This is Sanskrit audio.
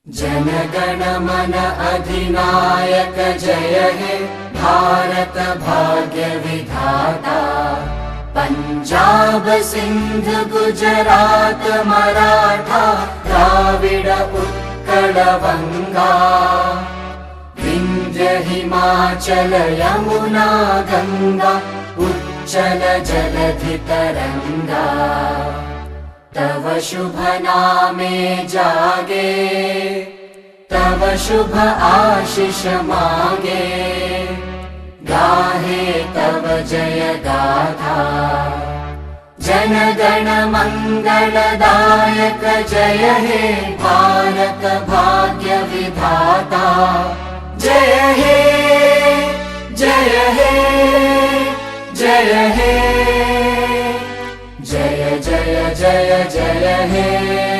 जनगण मन अधिनायक जय हे भारत भाग्य विधाता। पंजाब सिंध गुजरात मराठा द्राविड उत्कल बंगा। विंध्य हिमाचल यमुना गंगा उच्चल जलधि तरंगा। तव शुभ नामे जागे तव शुभ आशीष मागे। गाहे तव जय गाथा जनगण मंगलदायक जय हे भारत भाग्य विधाता। जय हे जय हे जय हे जय जय जय जय हे।